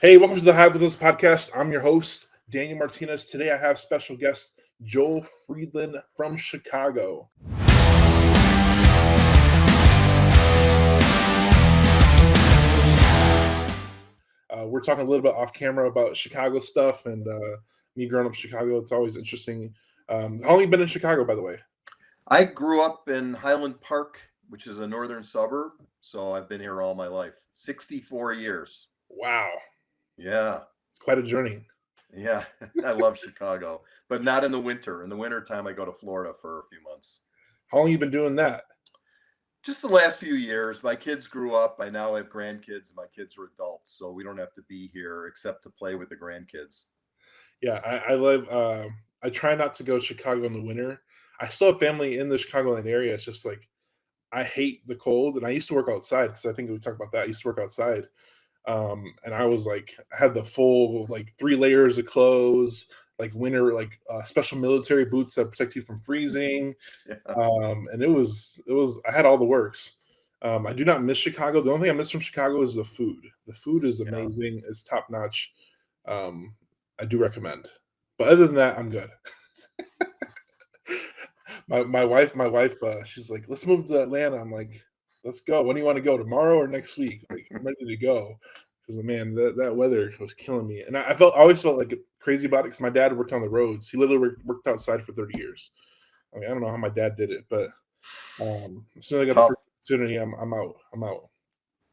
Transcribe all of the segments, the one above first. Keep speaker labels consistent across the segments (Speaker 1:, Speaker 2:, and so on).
Speaker 1: Hey, welcome to the Hive with Us podcast. I'm your host, Daniel Martinez. Today I have special guest Joel Friedland from Chicago. We're talking a little bit off camera about Chicago stuff and me growing up in Chicago. It's always interesting. How long you been in Chicago, by the way?
Speaker 2: I grew up in Highland Park, which is a northern suburb. So I've been here all my life, 64 years.
Speaker 1: Wow,
Speaker 2: Yeah.
Speaker 1: it's quite a journey.
Speaker 2: Yeah. I love Chicago, but not in the winter. In the winter time, I go to Florida for a few months.
Speaker 1: How long you been doing that?
Speaker 2: Just the last few years. My kids grew up. I now have grandkids. My kids are adults, so we don't have to be here except to play with the grandkids.
Speaker 1: Yeah, I live. I try not to go to Chicago in the winter. I still have family in the Chicagoland area. It's just like I hate the cold, and I used to work outside because I think we talked about that. I used to work outside, and I was like, I had the full like 3 layers of clothes, like winter, like special military boots that protect you from freezing,
Speaker 2: Yeah.
Speaker 1: and it was. I had all the works. I do not miss Chicago. The only thing I miss from Chicago is the food. The food is
Speaker 2: Yeah.
Speaker 1: amazing. It's top notch. Um, I do recommend. But other than that, I'm good. My wife, she's like, "Let's move to Atlanta." I'm like, "Let's go. When do you want to go? Tomorrow or next week?" Like, I'm ready to go because man, that weather was killing me, and I always felt like crazy about it because my dad worked on the roads. He literally worked outside for 30 years. I mean, I don't know how my dad did it, but as soon as I got the
Speaker 2: Tough.
Speaker 1: first opportunity, I'm out. I'm out.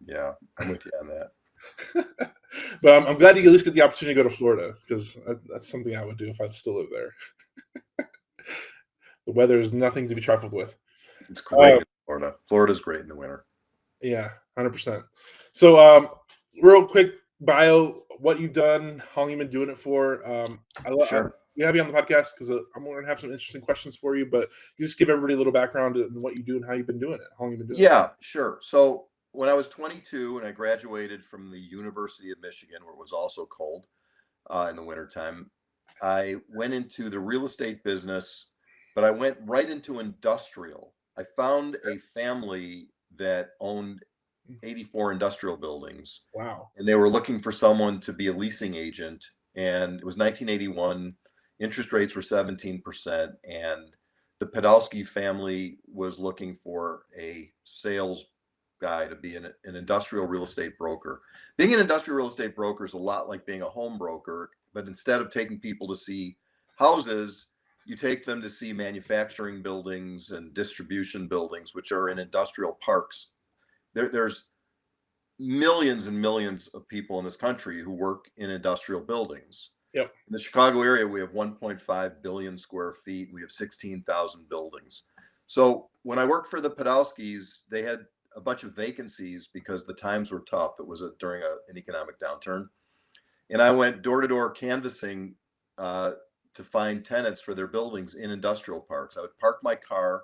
Speaker 2: Yeah. I'm with you on that.
Speaker 1: But I'm glad you at least get the opportunity to go to Florida because that's something I would do if I'd still live there. The weather is nothing to be trifled with.
Speaker 2: It's
Speaker 1: Uh,
Speaker 2: great in Florida. Florida's great in the winter.
Speaker 1: yeah, 100%. So, real quick bio, what you've done, how long you've been doing it for.
Speaker 2: Sure.
Speaker 1: We have you on the podcast because I'm going to have some interesting questions for you, but you just give everybody a little background on what you do and how you've been doing it, how long you've been doing it.
Speaker 2: Yeah, sure. So when I was 22 and I graduated from the University of Michigan, where it was also cold in the wintertime, I went into the real estate business, but I went right into industrial. I found a family that owned 84 industrial buildings,
Speaker 1: Wow.
Speaker 2: and they were looking for someone to be a leasing agent. And it was 1981. Interest rates were 17%, and the Podolsky family was looking for a sales guy to be an industrial real estate broker. Being an industrial real estate broker is a lot like being a home broker, but instead of taking people to see houses, you take them to see manufacturing buildings and distribution buildings, which are in industrial parks. There's millions and millions of people in this country who work in industrial buildings.
Speaker 1: Yep.
Speaker 2: In the Chicago area, we have 1.5 billion square feet. We have 16,000 buildings. So when I worked for the Podolskis, they had a bunch of vacancies because the times were tough. It was during an economic downturn. And I went door to door canvassing to find tenants for their buildings in industrial parks. I would park my car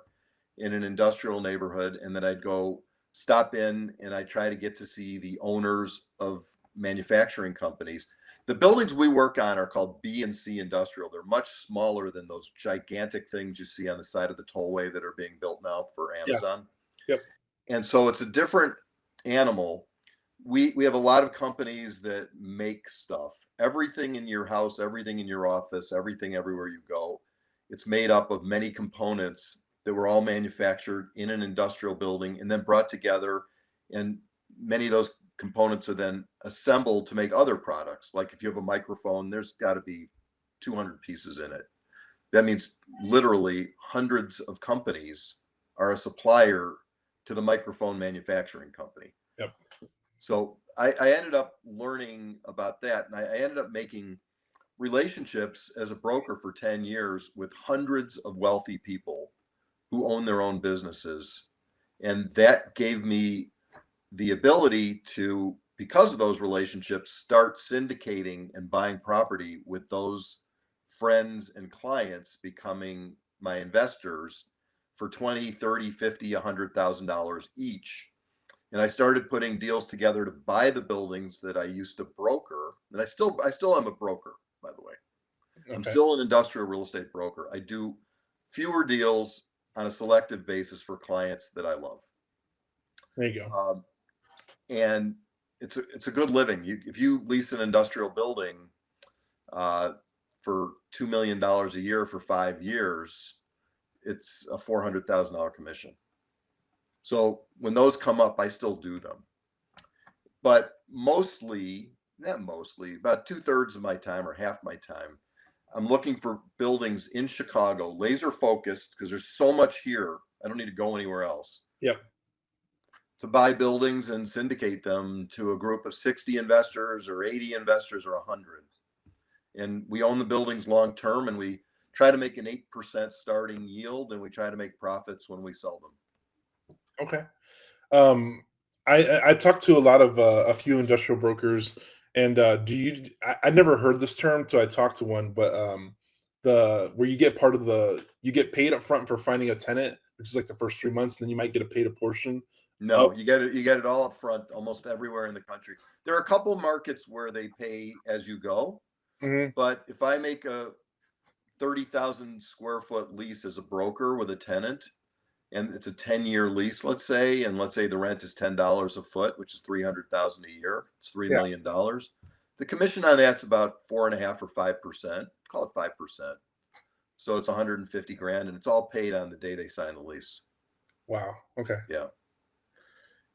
Speaker 2: in an industrial neighborhood, and then I'd go stop in and I try to get to see the owners of manufacturing companies. The buildings we work on are called B and C industrial. They're much smaller than those gigantic things you see on the side of the tollway that are being built now for
Speaker 1: Yeah.
Speaker 2: Amazon.
Speaker 1: Yep.
Speaker 2: And so it's a different animal. We have a lot of companies that make stuff. Everything in your house, everything in your office, everything everywhere you go, it's made up of many components that were all manufactured in an industrial building and then brought together. And many of those components are then assembled to make other products. Like if you have a microphone, there's got to be 200 pieces in it. That means literally hundreds of companies are a supplier to the microphone manufacturing company.
Speaker 1: Yep.
Speaker 2: So I ended up learning about that, and I ended up making relationships as a broker for 10 years with hundreds of wealthy people who own their own businesses. And that gave me the ability to, because of those relationships, start syndicating and buying property with those friends and clients becoming my investors for 20, 30, 50, $100,000 each. And I started putting deals together to buy the buildings that I used to broker. And I still am a broker, by the way. I'm
Speaker 1: Okay.
Speaker 2: still an industrial real estate broker. I do fewer deals on a selective basis for clients that I love.
Speaker 1: There you go.
Speaker 2: And it's a good living. If you lease an industrial building uh, for $2 million a year for 5 years, it's a $400,000 commission. So when those come up, I still do them. But mostly, not mostly, about 2/3 of my time or half my time, I'm looking for buildings in Chicago, laser focused, because there's so much here. I don't need to go anywhere else
Speaker 1: Yep.
Speaker 2: to buy buildings and syndicate them to a group of 60 investors or 80 investors or 100. And we own the buildings long term, and we try to make an 8% starting yield, and we try to make profits when we sell them.
Speaker 1: Okay. Um, I talked to a lot of a few industrial brokers, and I never heard this term until I talked to one, but the where you get part of you get paid up front for finding a tenant, which is like the first 3 months, then you might get a paid a portion.
Speaker 2: No,
Speaker 1: Oh,
Speaker 2: you get it all up front almost everywhere in the country. There are a couple markets where they pay as you go,
Speaker 1: mhm,
Speaker 2: but if I make a 30,000 square foot lease as a broker with a tenant, and it's a 10-year lease, let's say, and let's say the rent is $10 a foot, which is 300,000 a year, it's $3
Speaker 1: yeah,
Speaker 2: million. The commission on that's about 4.5 or 5%, call it 5%. So it's 150 grand, and it's all paid on the day they sign the lease.
Speaker 1: wow, okay.
Speaker 2: Yeah.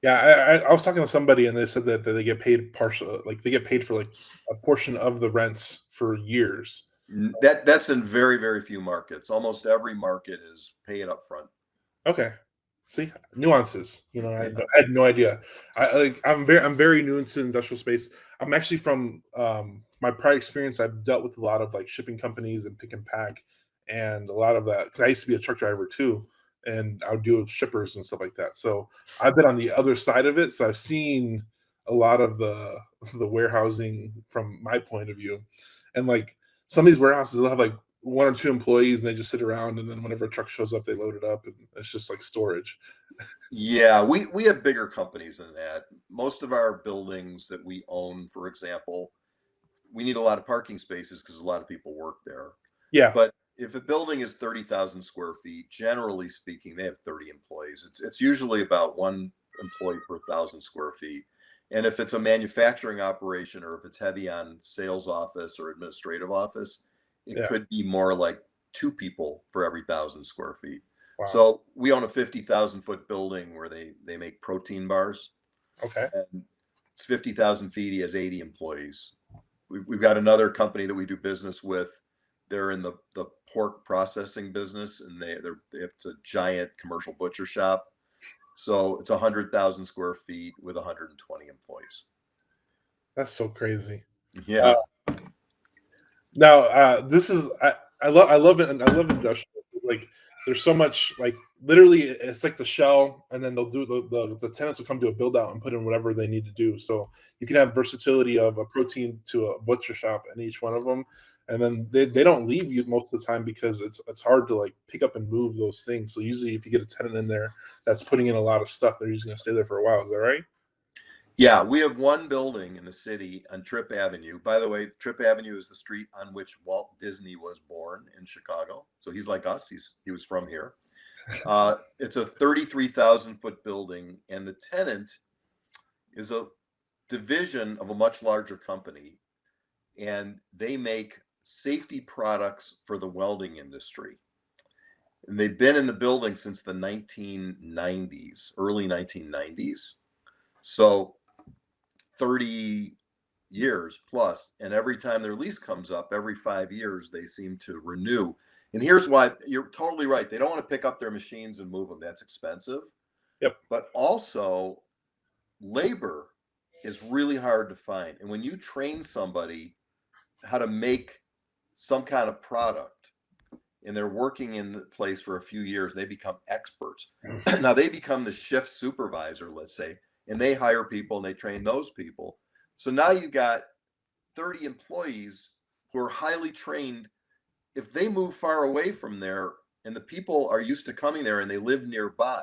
Speaker 1: Yeah, I was talking to somebody and they said that they get paid partial, like they get paid for like a portion of the rents for years.
Speaker 2: That's in very, very few markets. Almost every market is pay it up front.
Speaker 1: Okay. See, nuances.
Speaker 2: Yeah.
Speaker 1: I had no idea. I'm very new into the industrial space. I'm actually from my prior experience. I've dealt with a lot of like shipping companies and pick and pack, and a lot of that because I used to be a truck driver too, and I would deal with shippers and stuff like that. So I've been on the other side of it. So I've seen a lot of the warehousing from my point of view, and like some of these warehouses they'll have like one or two employees and they just sit around and then whenever a truck shows up they load it up and it's just like storage.
Speaker 2: Yeah, we have bigger companies than that. Most of our buildings that we own, for example, we need a lot of parking spaces because a lot of people work there.
Speaker 1: Yeah,
Speaker 2: But if a building is 30,000 square feet, generally speaking, they have 30 employees. It's usually about one employee per 1,000 square feet. And if it's a manufacturing operation or if it's heavy on sales office or administrative office, it
Speaker 1: yeah,
Speaker 2: could be more like two people for every 1,000 square feet.
Speaker 1: wow,
Speaker 2: So we own a 50,000 foot building where they make protein bars,
Speaker 1: okay,
Speaker 2: and it's 50,000 feet. He has 80 employees. We've got another company that we do business with. They're in the pork processing business, and it's a giant commercial butcher shop. So it's 100,000 square feet with 120 employees.
Speaker 1: that's so crazy. uh,
Speaker 2: Yeah.
Speaker 1: Now, this is I love it, and I love industrial. Like, there's so much like literally, it's like the shell, and then they'll do the tenants will come do a build out and put in whatever they need to do. So you can have versatility of a protein to a butcher shop in each one of them, and then they don't leave you most of the time because it's hard to like pick up and move those things. So usually, if you get a tenant in there that's putting in a lot of stuff, they're just going to stay there for a while. Is that right?
Speaker 2: Yeah, we have one building in the city on Tripp Avenue. By the way, Tripp Avenue is the street on which Walt Disney was born in Chicago. So he's like us. He was from here. It's a 33,000 foot building, and the tenant is a division of a much larger company, and they make safety products for the welding industry. And they've been in the building since the 1990s, early 1990s. So 30 years plus, and every time their lease comes up every 5 years they seem to renew. And here's why: you're totally right, they don't want to pick up their machines and move them, that's expensive.
Speaker 1: Yep.
Speaker 2: But also, labor is really hard to find, and when you train somebody how to make some kind of product and they're working in the place for a few years, they become experts. Now they become the shift supervisor, let's say, and they hire people and they train those people. So now you've got 30 employees who are highly trained. If they move far away from there and the people are used to coming there and they live nearby,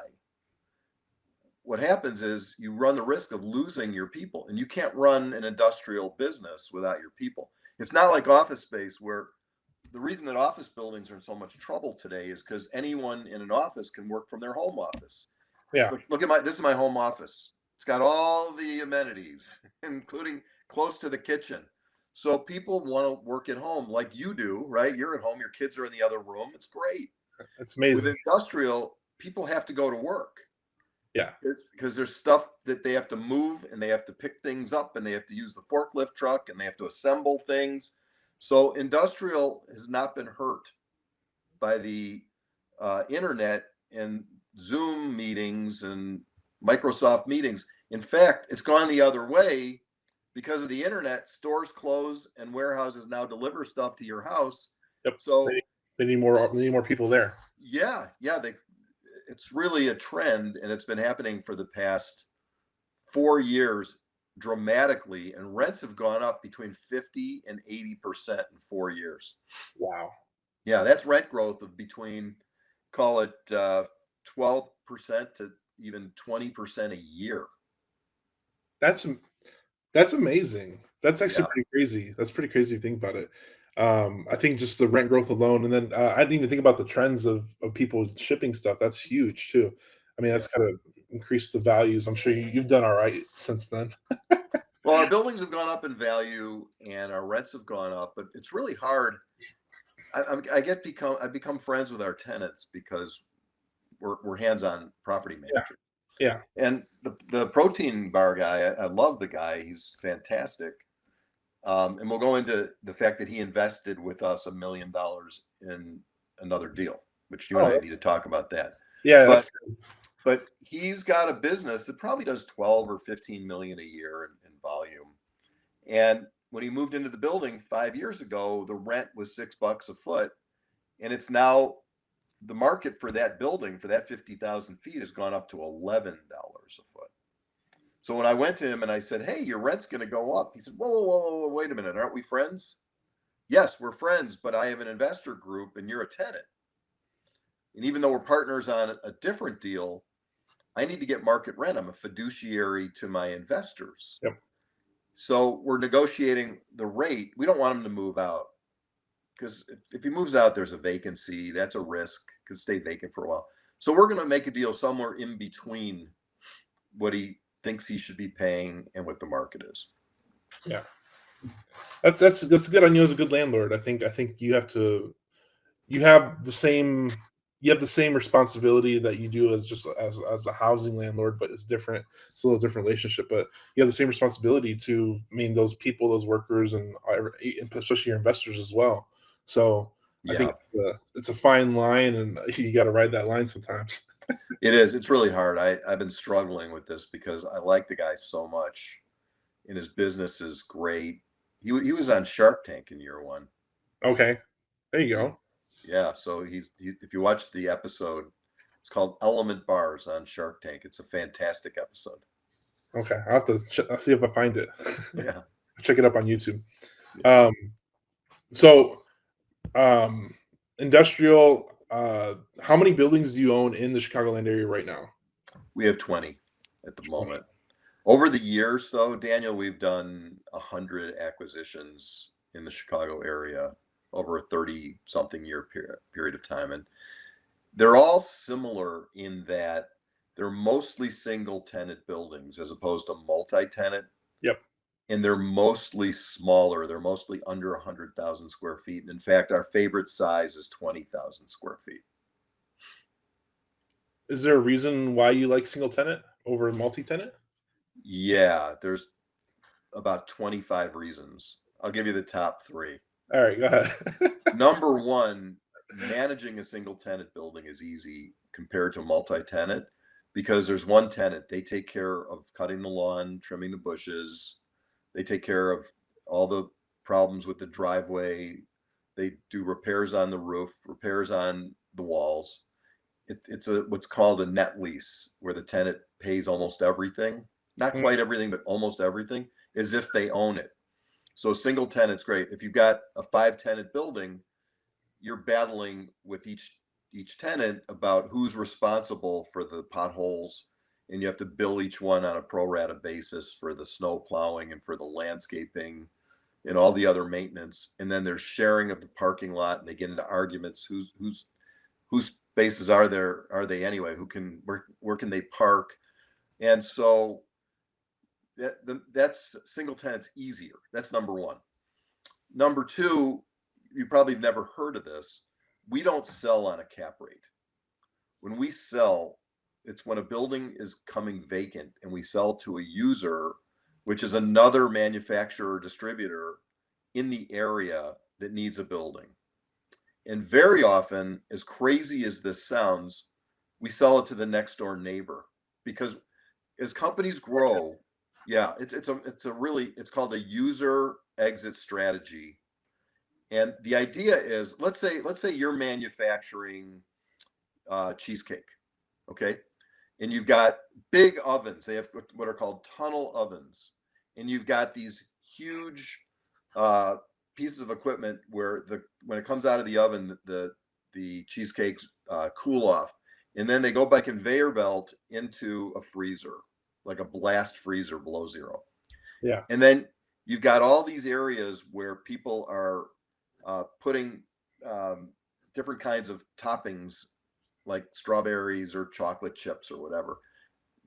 Speaker 2: what happens is you run the risk of losing your people, and you can't run an industrial business without your people. It's not like office space, where the reason that office buildings are in so much trouble today is because anyone in an office can work from their home office.
Speaker 1: Yeah.
Speaker 2: Look at this is my home office. It's got all the amenities, including close to the kitchen. So people want to work at home like you do, right? You're at home, your kids are in the other room. It's great.
Speaker 1: That's
Speaker 2: With
Speaker 1: amazing.
Speaker 2: industrial, people have to go to work
Speaker 1: Yeah.
Speaker 2: because there's stuff that they have to move and they have to pick things up and they have to use the forklift truck and they have to assemble things. So industrial has not been hurt by the internet and Zoom meetings and Microsoft meetings. In fact, it's gone the other way because of the internet. Stores close and warehouses now deliver stuff to your house.
Speaker 1: Yep.
Speaker 2: So
Speaker 1: They need more. They need more people there.
Speaker 2: yeah, it's really a trend, and it's been happening for the past 4 years dramatically. And rents have gone up between 50 and 80% in 4 years.
Speaker 1: Wow.
Speaker 2: Yeah, that's rent growth of between, call it 12% to even 20% a year.
Speaker 1: That's that's amazing. That's actually
Speaker 2: Yeah,
Speaker 1: pretty crazy. That's pretty crazy to think about it. I think just the rent growth alone, and then I didn't even think about the trends of people shipping stuff. That's huge too. I mean,
Speaker 2: yeah.
Speaker 1: that's gotta increase the values. I'm sure you've done all right since then.
Speaker 2: Well, our buildings have gone up in value and our rents have gone up, but it's really hard. I become friends with our tenants because we're hands-on property
Speaker 1: Yeah,
Speaker 2: managers.
Speaker 1: yeah.
Speaker 2: And the protein bar guy, I love the guy. He's fantastic. And we'll go into the fact that he invested with us $1 million in another deal, which you and
Speaker 1: Oh,
Speaker 2: I need
Speaker 1: that's
Speaker 2: to talk about that.
Speaker 1: yeah, that's
Speaker 2: But but he's got a business that probably does 12 or 15 million a year in volume. And when he moved into the building 5 years ago, the rent was $6 a foot, and it's now the market for that building for that 50,000 feet has gone up to $11 a foot. So when I went to him and I said, "Hey, your rent's going to go up," he said, "Whoa, whoa, whoa, whoa, wait a minute, aren't we friends?" "Yes, we're friends, but I have an investor group and you're a tenant. And even though we're partners on a different deal, I need to get market rent. I'm a fiduciary to my investors.
Speaker 1: yep.
Speaker 2: So we're negotiating the rate. We don't want him to move out because if he moves out, there's a vacancy. That's a risk. Could stay vacant for a while. So we're going to make a deal somewhere in between what he thinks he should be paying and what the market is."
Speaker 1: Yeah. That's good on you as a good landlord. I think you have the same responsibility that you do as just as a housing landlord, but it's different. It's a little different relationship, but you have the same responsibility to those people, those workers, and especially your investors as well. So I think
Speaker 2: Yeah,
Speaker 1: it's a fine line, and you got to ride that line sometimes.
Speaker 2: it is. It's really hard. I've been struggling with this because I like the guy so much and his business is great. He was on Shark Tank in year one.
Speaker 1: Okay, there you
Speaker 2: He,
Speaker 1: go.
Speaker 2: yeah, so if you watch the episode, it's called Element Bars on Shark Tank. It's a fantastic episode.
Speaker 1: Okay, I'll see if I find it.
Speaker 2: Yeah.
Speaker 1: Check it up on YouTube.
Speaker 2: Yeah.
Speaker 1: Um, so Um, industrial, how many buildings do you own in the Chicagoland area right now?
Speaker 2: We have 20 at the
Speaker 1: 20.
Speaker 2: moment. Over the years, though, Daniel, we've done 100 acquisitions in the Chicago area over a 30 something year period of time. And they're all similar in that they're mostly single tenant buildings as opposed to multi-tenant,
Speaker 1: Yep.
Speaker 2: and they're mostly smaller. They're mostly under 100,000 square feet. And in fact, our favorite size is 20,000 square feet.
Speaker 1: Is there a reason why you like single tenant over multi-tenant?
Speaker 2: Yeah, there's about 25 reasons. I'll give you the top three.
Speaker 1: All right, go ahead.
Speaker 2: Number one, managing a single tenant building is easy compared to multi-tenant because there's one tenant. They take care of cutting the lawn, trimming the bushes. They take care of all the problems with the driveway. They do repairs on the roof, repairs on the walls. It's a what's called a net lease, where the tenant pays almost everything, not
Speaker 1: Mm,
Speaker 2: quite everything, but almost everything, as if they own it. So single tenant's great. If you've got a 5 tenant building, you're battling with each tenant about who's responsible for the potholes, and you have to bill each one on a pro rata basis for the snow plowing and for the landscaping and all the other maintenance. And then there's sharing of the parking lot, and they get into arguments whose spaces are they anyway, who can where can they park. And so that's single tenant's easier. That's number one. Number two, you probably have never heard of this. We don't sell on a cap rate. When we sell, it's when a building is coming vacant and we sell to a user, which is another manufacturer or distributor in the area that needs a building. And very often, as crazy as this sounds, we sell it to the next door neighbor, because as companies grow, yeah, it's called a user exit strategy. And the idea is, let's say you're manufacturing cheesecake, okay? And you've got big ovens. They have what are called tunnel ovens, and you've got these huge pieces of equipment where when it comes out of the oven, the cheesecakes cool off, and then they go by conveyor belt into a freezer, like a blast freezer below zero.
Speaker 1: Yeah.
Speaker 2: And then you've got all these areas where people are putting different kinds of toppings, like strawberries or chocolate chips or whatever.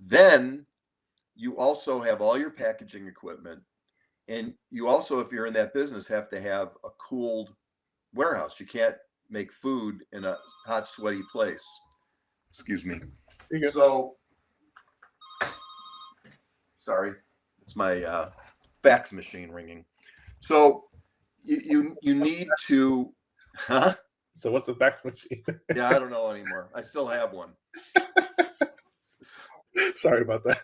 Speaker 2: Then you also have all your packaging equipment. And you also, if you're in that business, have to have a cooled warehouse. You can't make food in a hot, sweaty place. Excuse me. So, sorry, it's my fax machine ringing. So you need to, huh?
Speaker 1: So what's a fax machine?
Speaker 2: Yeah, I don't know anymore. I still have one.
Speaker 1: Sorry about that.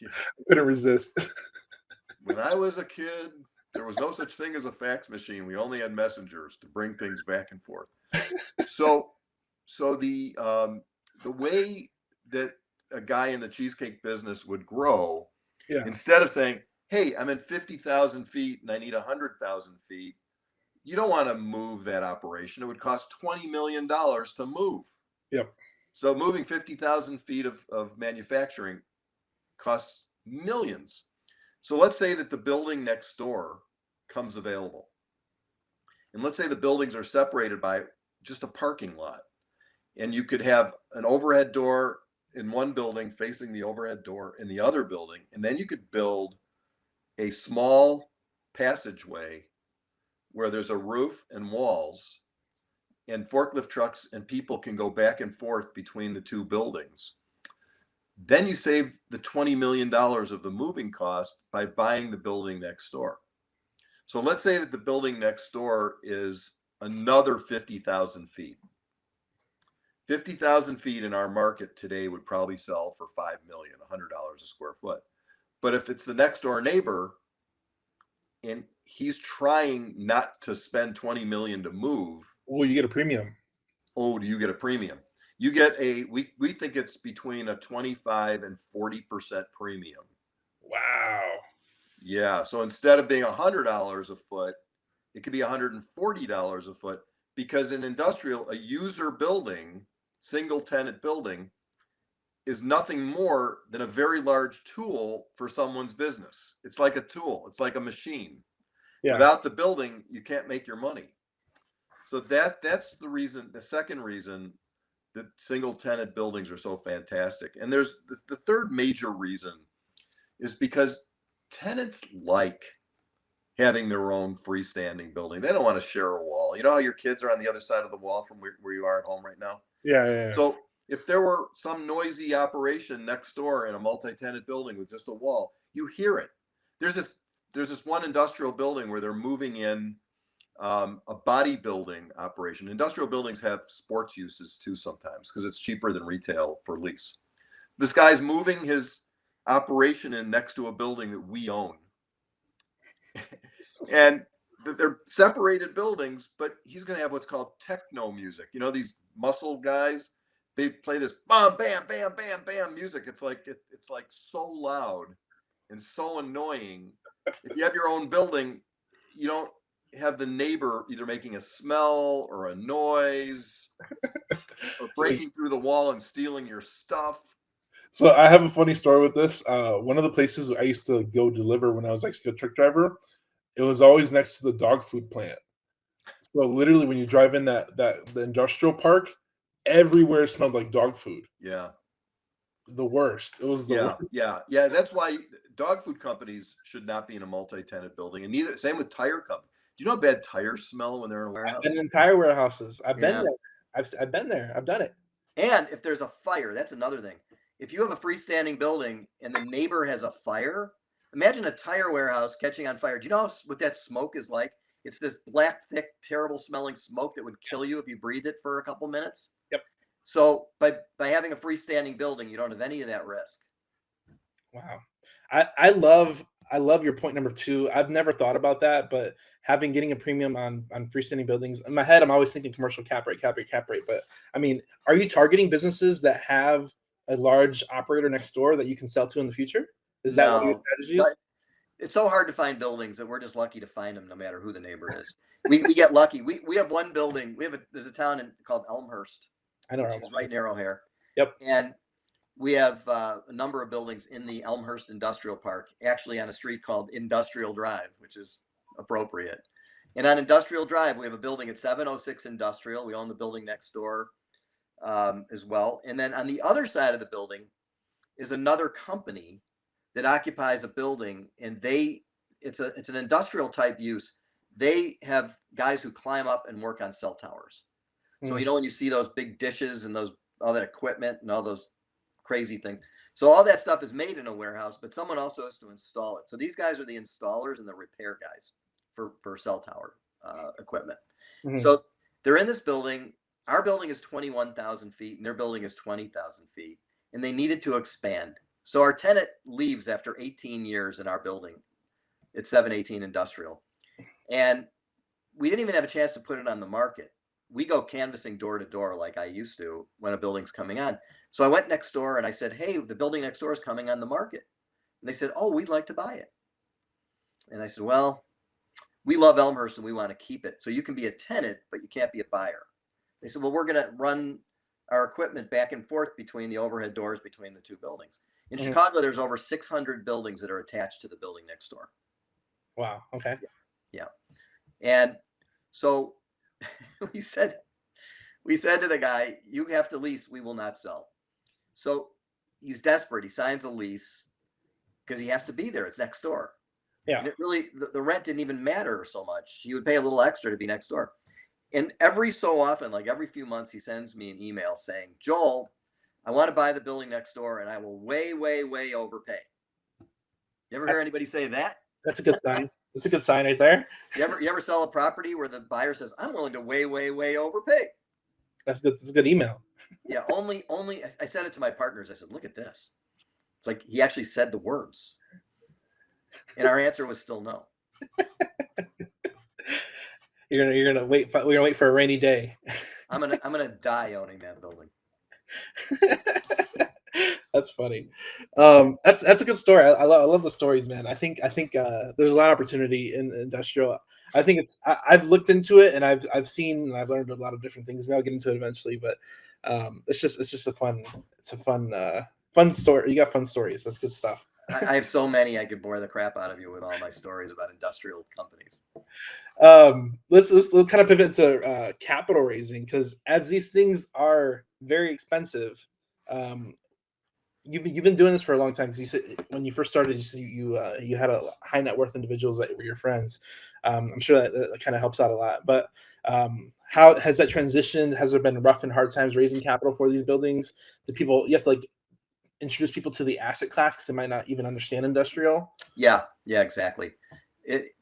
Speaker 1: I couldn't resist.
Speaker 2: When I was a kid, there was no such thing as a fax machine. We only had messengers to bring things back and forth. So the way that a guy in the cheesecake business would grow,
Speaker 1: Yeah.
Speaker 2: instead of saying, "Hey, I'm in 50,000 feet and I need 100,000 feet," you don't want to move that operation. It would cost $20 million to move.
Speaker 1: Yep.
Speaker 2: So moving 50,000 feet of manufacturing costs millions. So let's say that the building next door comes available. And let's say the buildings are separated by just a parking lot. And you could have an overhead door in one building facing the overhead door in the other building. And then you could build a small passageway where there's a roof and walls, and forklift trucks and people can go back and forth between the two buildings. Then you save the $20 million of the moving cost by buying the building next door. So let's say that the building next door is another 50,000 feet. 50,000 feet in our market today would probably sell for $5 million, $100 a square foot. But if it's the next door neighbor and he's trying not to spend 20 million to move,
Speaker 1: well, you get a premium.
Speaker 2: Oh, do you get a premium? You get we think it's between a 25 and 40% premium.
Speaker 1: Wow.
Speaker 2: Yeah. So instead of being $100 a foot, it could be $140 a foot, because in industrial, a user building, single tenant building, is nothing more than a very large tool for someone's business. It's like a tool. It's like a machine. Yeah. Without the building, you can't make your money. So that's the reason. The second reason that single tenant buildings are so fantastic. And there's the third major reason is because tenants like having their own freestanding building. They don't want to share a wall. You know how your kids are on the other side of the wall from where you are at home right now?
Speaker 1: Yeah.
Speaker 2: So if there were some noisy operation next door in a multi-tenant building with just a wall, you hear it. There's this one industrial building where they're moving in a bodybuilding operation. Industrial buildings have sports uses too sometimes because it's cheaper than retail for lease. This guy's moving his operation in next to a building that we own. And they're separated buildings, but he's going to have what's called techno music. You know, these muscle guys, they play this bam, bam, bam, bam, bam music. It's like so loud and so annoying. If you have your own building, you don't have the neighbor either making a smell or a noise or breaking through the wall and stealing your stuff.
Speaker 1: So I have a funny story with this. One of the places I used to go deliver when I was actually a truck driver, it was always next to the dog food plant. So literally when you drive in the industrial park, everywhere smelled like dog food.
Speaker 2: Yeah.
Speaker 1: the worst. It was the
Speaker 2: Yeah,
Speaker 1: worst.
Speaker 2: yeah. That's why dog food companies should not be in a multi-tenant building, and neither. Same with tire companies. Do you know how bad tires smell when they're in a
Speaker 1: I've been
Speaker 2: warehouse?
Speaker 1: in entire warehouses. I've been
Speaker 2: Yeah.
Speaker 1: there. I've been there. I've done it.
Speaker 2: And if there's a fire, that's another thing. If you have a freestanding building and the neighbor has a fire, imagine a tire warehouse catching on fire. Do you know what that smoke is like? It's this black, thick, terrible smelling smoke that would kill you if you breathed it for a couple minutes.
Speaker 1: Yep.
Speaker 2: So by having a freestanding building, you don't have any of that risk.
Speaker 1: Wow. I love your point number two. I've never thought about that, but getting a premium on freestanding buildings. In my head, I'm always thinking commercial cap rate, cap rate, cap rate. But I mean, are you targeting businesses that have a large operator next door that you can sell to in the future? Is that one of your
Speaker 2: No,
Speaker 1: strategies?
Speaker 2: it's so hard to find buildings that we're just lucky to find them, no matter who the neighbor is. We get lucky. We have one building. There's a town called Elmhurst,
Speaker 1: I know.
Speaker 2: which is right near O'Hare,
Speaker 1: Yep.
Speaker 2: and we have a number of buildings in the Elmhurst Industrial Park, actually on a street called Industrial Drive, which is appropriate. And on Industrial Drive, we have a building at 706 Industrial. We own the building next door as well. And then on the other side of the building is another company that occupies a building, and it's an industrial type use. They have guys who climb up and work on cell towers. So
Speaker 1: Mm.
Speaker 2: when you see those big dishes and all that equipment and all those crazy things. So all that stuff is made in a warehouse, but someone also has to install it. So these guys are the installers and the repair guys for cell tower equipment.
Speaker 1: Mhm.
Speaker 2: So they're in this building. Our building is 21,000 feet and their building is 20,000 feet, and they needed to expand. So our tenant leaves after 18 years in our building. It's 718 Industrial. And we didn't even have a chance to put it on the market. We go canvassing door to door like I used to when a building's coming on. So I went next door and I said, hey, the building next door is coming on the market. And they said, oh, we'd like to buy it. And I said, well, we love Elmhurst and we want to keep it. So you can be a tenant, but you can't be a buyer. They said, well, we're going to run our equipment back and forth between the overhead doors between the two buildings. In
Speaker 1: Mhm.
Speaker 2: Chicago, there's over 600 buildings that are attached to the building next door.
Speaker 1: Wow. Okay.
Speaker 2: Yeah. And so we said to the guy, you have to lease, we will not sell. So he's desperate. He signs a lease because he has to be there. It's next door.
Speaker 1: Yeah.
Speaker 2: And it really, the rent didn't even matter so much. He would pay a little extra to be next door. And every so often, like every few months, he sends me an email saying, Joel, I want to buy the building next door and I will way, way, way overpay. You ever hear anybody say that?
Speaker 1: That's a good sign. That's a good sign right there.
Speaker 2: You ever sell a property where the buyer says, I'm willing to way, way, way overpay?
Speaker 1: That's good. That's a good email.
Speaker 2: Yeah, only I said it to my partners. I said, look at this. It's like he actually said the words. And our answer was still no.
Speaker 1: You're gonna wait. We're gonna wait for a rainy day.
Speaker 2: I'm gonna die owning that building.
Speaker 1: That's funny. That's a good story. I love the stories, man. I think there's a lot of opportunity in industrial. I think I've looked into it and I've seen and I've learned a lot of different things. Maybe I'll get into it eventually, but it's just a fun story. You got fun stories. That's good stuff.
Speaker 2: I have so many. I could bore the crap out of you with all my stories about industrial companies.
Speaker 1: Let's kind of pivot to capital raising, because as these things are very expensive, you've been doing this for a long time, because you said when you first started, you said you had a high net worth individuals that were your friends. I'm sure that kind of helps out a lot. But how has that transitioned? Has there been rough and hard times raising capital for these buildings? You have to like introduce people to the asset class because they might not even understand industrial?
Speaker 2: Yeah, exactly.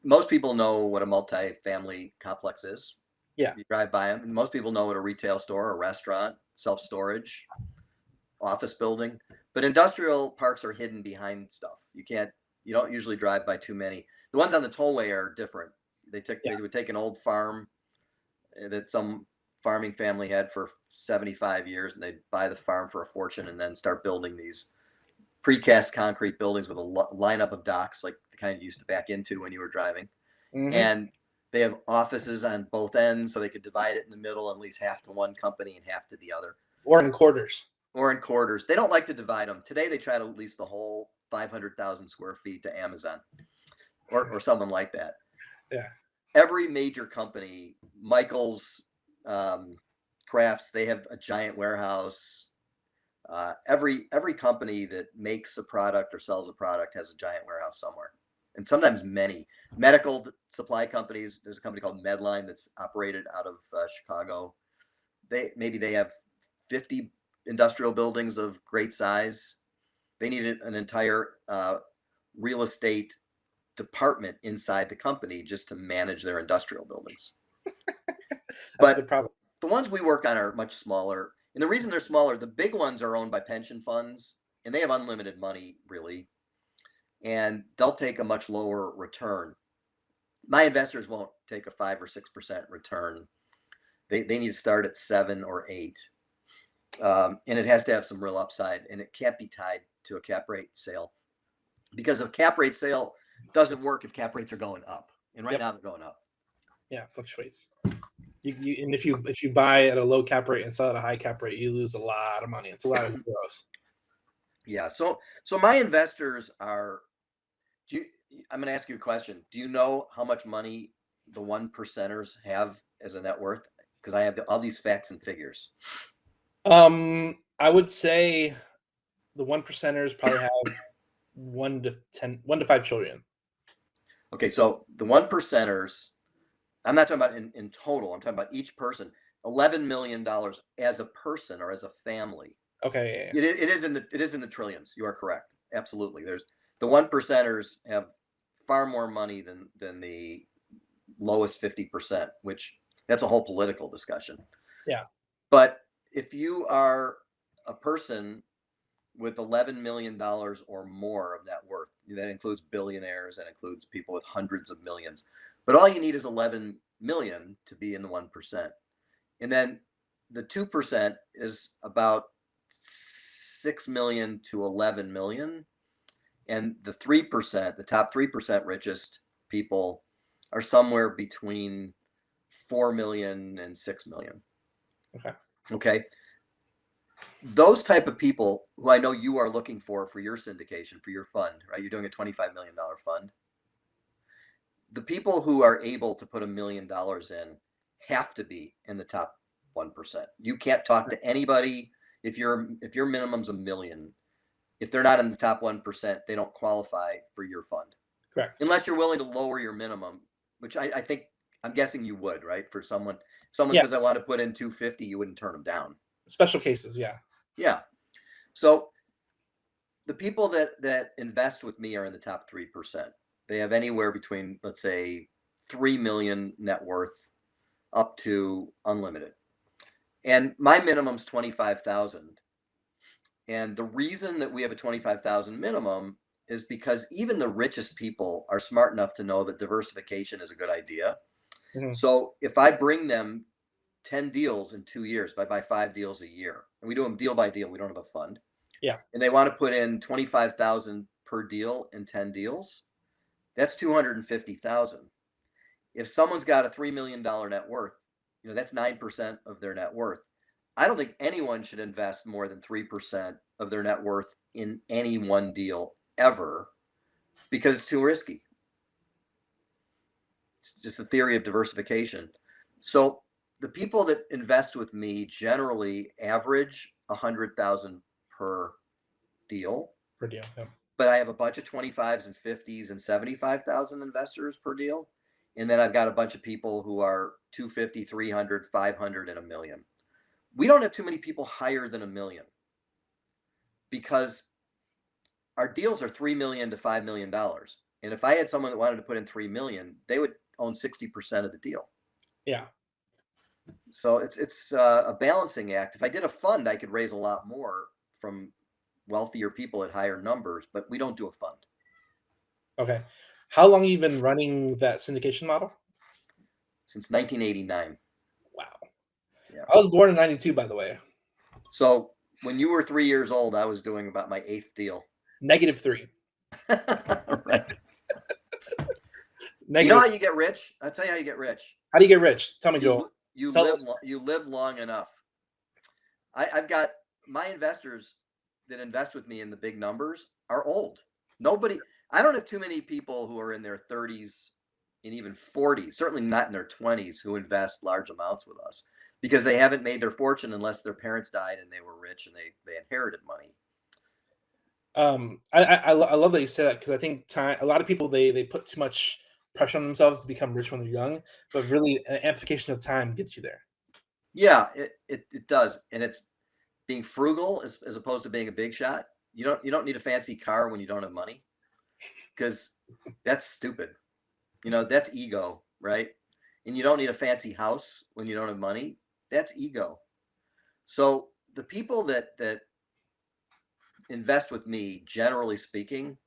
Speaker 2: Most people know what a multi-family complex is.
Speaker 1: Yeah.
Speaker 2: You drive by them. And most people know what a retail store, a restaurant, self-storage, office building. But industrial parks are hidden behind stuff. You don't usually drive by too many. The ones on the tollway are different. They would take an old farm that some farming family had for 75 years, and they'd buy the farm for a fortune and then start building these precast concrete buildings with a lineup of docks like the kind you used to back into when you were driving.
Speaker 1: Mm-hmm.
Speaker 2: And they have offices on both ends, so they could divide it in the middle and lease half to one company and half to the other.
Speaker 1: Or in quarters.
Speaker 2: They don't like to divide them. Today, they try to lease the whole 500,000 square feet to Amazon or someone like that.
Speaker 1: Yeah.
Speaker 2: Every major company, Michael's Crafts, they have a giant warehouse.
Speaker 3: Every company that makes a product or sells a product has a giant warehouse somewhere, and sometimes many medical supply companies. There's a company called Medline that's operated out of Chicago. They have 50 industrial buildings of great size. They need an entire real estate department inside the company just to manage their industrial buildings.
Speaker 4: That's a good
Speaker 3: But
Speaker 4: problem.
Speaker 3: the ones we work on are much smaller. And the reason they're smaller, the big ones are owned by pension funds and they have unlimited money, really. And they'll take a much lower return. My investors won't take a 5 or 6% return. They need to start at 7 or 8. And it has to have some real upside, and it can't be tied to a cap rate sale, because a cap rate sale doesn't work if cap rates are going up. And right now they're going up.
Speaker 4: Yeah, it fluctuates. And if you buy at a low cap rate and sell at a high cap rate, you lose a lot of money. It's a lot of zeros.
Speaker 3: Yeah. So my investors are. I'm going to ask you a question. Do you know how much money the 1%ers have as a net worth? Because I have all these facts and figures.
Speaker 4: I would say the 1%ers probably have 1 to 5 trillion.
Speaker 3: Okay, so the 1%ers, I'm not talking about in total. I'm talking about each person. $11 million as a person or as a family.
Speaker 4: Okay.
Speaker 3: Yeah. It is in the trillions. You are correct. Absolutely. There's the 1%ers have far more money than the lowest 50%, which that's a whole political discussion.
Speaker 4: Yeah.
Speaker 3: But if you are a person with $11 million or more of net worth, that includes billionaires, that includes people with hundreds of millions, but all you need is 11 million to be in the 1%. And then the 2% is about 6 million to 11 million. And the 3%, the top 3% richest people are somewhere between 4 million and 6 million. Okay. Those type of people who I know you are looking for your syndication, for your fund, right? You're doing a $25 million fund. The people who are able to put $1 million in have to be in the top 1%. You can't talk to anybody if your minimum's $1 million. If they're not in the top 1%, they don't qualify for your fund.
Speaker 4: Correct.
Speaker 3: Unless you're willing to lower your minimum, which I think, I'm guessing you would, right? For someone says, I want to put in 250, you wouldn't turn them down.
Speaker 4: Special cases, yeah.
Speaker 3: Yeah. So the people that invest with me are in the top 3%. They have anywhere between, let's say, 3 million net worth up to unlimited. And my minimum's 25,000. And the reason that we have a 25,000 minimum is because even the richest people are smart enough to know that diversification is a good idea. Mm-hmm. So if I bring them 10 deals in 2 years, if I buy 5 deals a year, and we do them deal by deal, we don't have a fund.
Speaker 4: Yeah.
Speaker 3: And they want to put in 25,000 per deal in 10 deals, that's 250,000. If someone's got a $3 million net worth, that's 9% of their net worth. I don't think anyone should invest more than 3% of their net worth in any one deal ever, because it's too risky. It's just a theory of diversification. So the people that invest with me generally average 100,000 per deal.
Speaker 4: Per deal, yeah.
Speaker 3: But I have a bunch of 25s and 50s and 75,000 investors per deal. And then I've got a bunch of people who are 250, 300, 500, and $1 million. We don't have too many people higher than $1 million, because our deals are $3 million to $5 million. And if I had someone that wanted to put in $3 million, they would own 60% of the deal.
Speaker 4: Yeah.
Speaker 3: So it's a balancing act. If I did a fund, I could raise a lot more from wealthier people at higher numbers, but we don't do a fund.
Speaker 4: Okay. How long have you been running that syndication model?
Speaker 3: Since 1989.
Speaker 4: Wow.
Speaker 3: Yeah.
Speaker 4: I was born in 92, by the way.
Speaker 3: So when you were 3 years old, I was doing about my 8th deal.
Speaker 4: -3.
Speaker 3: Right. You know how you get rich? I'll tell you how you get rich.
Speaker 4: How do you get rich? Tell me, Joel.
Speaker 3: You live long enough. I've got my investors that invest with me in the big numbers are old. I don't have too many people who are in their 30s and even 40s, certainly not in their 20s, who invest large amounts with us. because they haven't made their fortune unless their parents died and they were rich and they inherited money.
Speaker 4: I love that you say that, because I think a lot of people they put too much pressure on themselves to become rich when they're young, but really an amplification of time gets you there.
Speaker 3: Yeah, it does, and it's being frugal as opposed to being a big shot. You don't need a fancy car when you don't have money, because that's stupid. That's ego, right? And you don't need a fancy house when you don't have money. That's ego. So the people that invest with me, generally speaking,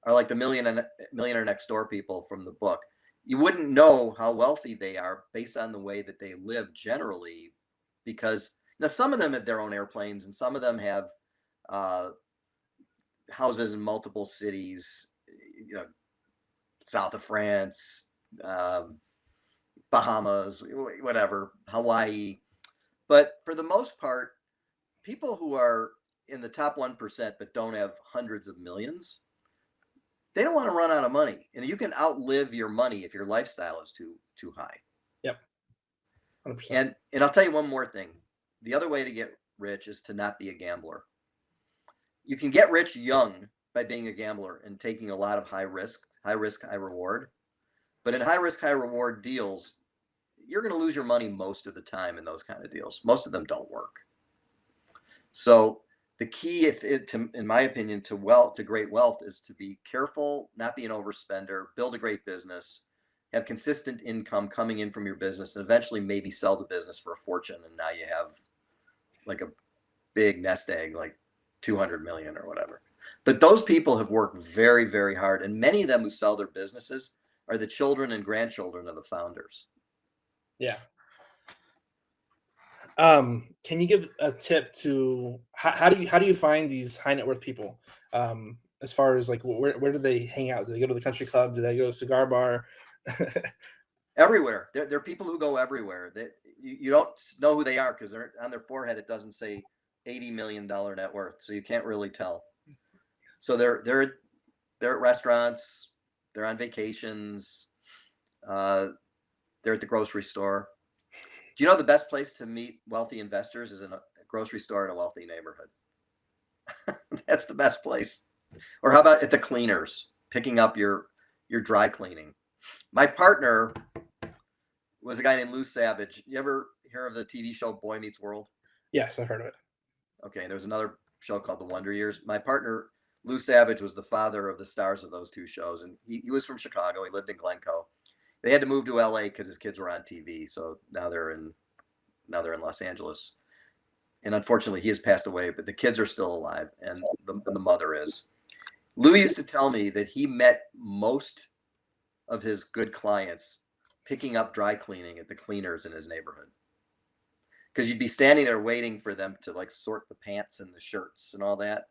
Speaker 3: are like the millionaire next door people from the book. You wouldn't know how wealthy they are based on the way that they live generally, because some of them have their own airplanes and some of them have houses in multiple cities, south of France, Bahamas, whatever, Hawaii. But for the most part, people who are in the top 1% but don't have hundreds of millions, they don't want to run out of money. And you can outlive your money if your lifestyle is too high.
Speaker 4: Yep. 100%.
Speaker 3: And I'll tell you one more thing. The other way to get rich is to not be a gambler. You can get rich young by being a gambler and taking a lot of high risk, high reward. But in high risk, high reward deals, you're going to lose your money most of the time in those kind of deals. Most of them don't work. So the key, in my opinion, to great wealth is to be careful, not be an overspender, build a great business, have consistent income coming in from your business, and eventually maybe sell the business for a fortune. And now you have like a big nest egg, like 200 million or whatever. But those people have worked very, very hard. And many of them who sell their businesses are the children and grandchildren of the founders.
Speaker 4: Yeah. Can you give a tip to how do you find these high net worth people? As far as like where do they hang out? Do they go to the country club? Do they go to a cigar bar?
Speaker 3: Everywhere. There are people who go everywhere. You don't know who they are because they're on their forehead. It doesn't say $80 million net worth, so you can't really tell. So they're at restaurants. They're on vacations. They're at the grocery store. Do you know the best place to meet wealthy investors is in a grocery store in a wealthy neighborhood? That's the best place. Or how about at the cleaners, picking up your dry cleaning? My partner was a guy named Lou Savage. You ever hear of the TV show Boy Meets World?
Speaker 4: Yes, I've heard of it.
Speaker 3: Okay, there's another show called The Wonder Years. My partner, Lou Savage, was the father of the stars of those two shows. And he was from Chicago. He lived in Glencoe. They had to move to LA because his kids were on TV. So now they're in Los Angeles. And unfortunately, he has passed away, but the kids are still alive, and the mother is. Lou used to tell me that he met most of his good clients picking up dry cleaning at the cleaners in his neighborhood. Because you'd be standing there waiting for them to like sort the pants and the shirts and all that.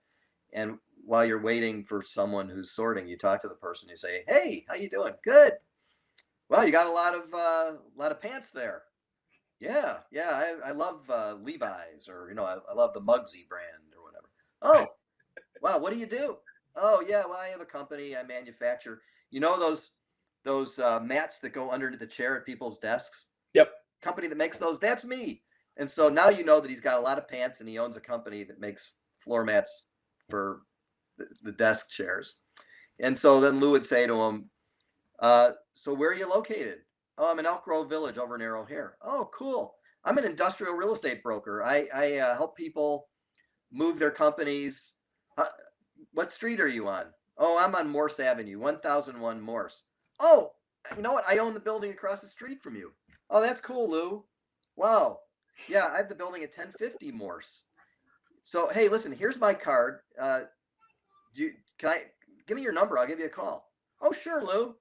Speaker 3: And while you're waiting for someone who's sorting, you talk to the person, you say, "Hey, how you doing?" "Good." "Well, you got a lot of pants there." Yeah, I love Levi's, or I love the Muggsy brand or whatever." "Oh, wow, what do you do?" "Oh, yeah, well, I have a company. I manufacture those mats that go under the chair at people's desks."
Speaker 4: Yep.
Speaker 3: "Company that makes those, that's me." And so now you know that he's got a lot of pants and he owns a company that makes floor mats for the desk chairs. And so then Lou would say to him, "So where are you located?" "Oh, I'm in Elk Grove Village over near O'Hare." "Oh, cool. I'm an industrial real estate broker. I help people move their companies." "What street are you on?" "Oh, I'm on Morse Avenue, 1001 Morse." "Oh, you know what? I own the building across the street from you." "Oh, that's cool, Lou. Wow. Yeah, I have the building at 1050 Morse. So, hey, listen, here's my card. Give me your number? I'll give you a call." "Oh, sure, Lou.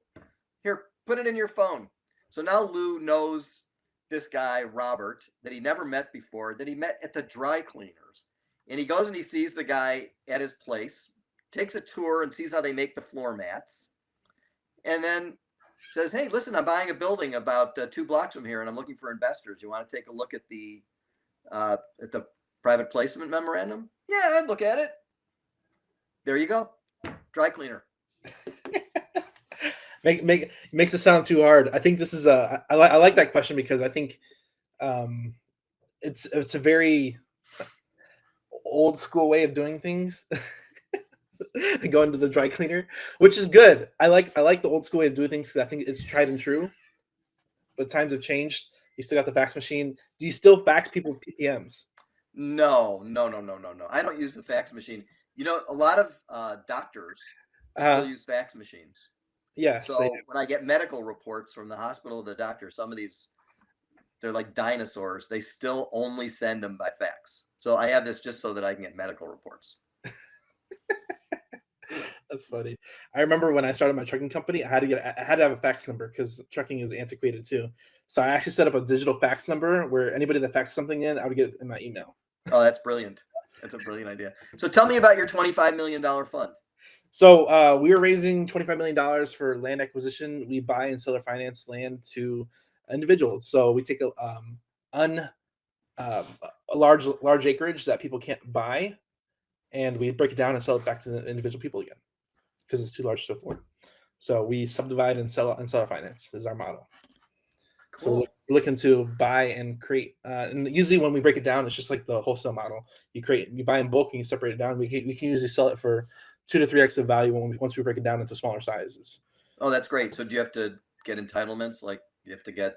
Speaker 3: Here, put it in your phone." So now Lou knows this guy, Robert, that he never met before, that he met at the dry cleaners. And he goes and he sees the guy at his place, takes a tour and sees how they make the floor mats. And then says, "Hey, listen, I'm buying a building about 2 blocks from here and I'm looking for investors. You want to take a look at the private placement memorandum?" "Yeah, I'd look at it." There you go. Dry cleaner.
Speaker 4: Makes it sound too hard. I think this is I like that question because I think it's a very old school way of doing things. Going to the dry cleaner, which is good. I like the old school way of doing things because I think it's tried and true. But times have changed. You still got the fax machine. Do you still fax people PPMs?
Speaker 3: No. I don't use the fax machine. You know, a lot of doctors still use fax machines.
Speaker 4: Yes, they do.
Speaker 3: So when I get medical reports from the hospital or the doctor, some of these, they're like dinosaurs. They still only send them by fax. So I have this just so that I can get medical reports.
Speaker 4: That's funny. I remember when I started my trucking company, I had to have a fax number because trucking is antiquated too. So I actually set up a digital fax number where anybody that faxed something in, I would get it in my email.
Speaker 3: Oh, that's brilliant. That's a brilliant idea. So tell me about your $25 million fund.
Speaker 4: So we are raising $25 million for land acquisition. We buy and seller finance land to individuals. So we take a large acreage that people can't buy, and we break it down and sell it back to the individual people again because it's too large to afford. So we subdivide and sell finance is our model. So
Speaker 3: Cool.
Speaker 4: we're looking to buy and create, and usually when we break it down, it's just like the wholesale model. You buy in bulk and you separate it down. We can usually sell it for 2 to 3x of value once we break it down into smaller sizes.
Speaker 3: Oh, that's great. So do you have to get entitlements? Like you have to get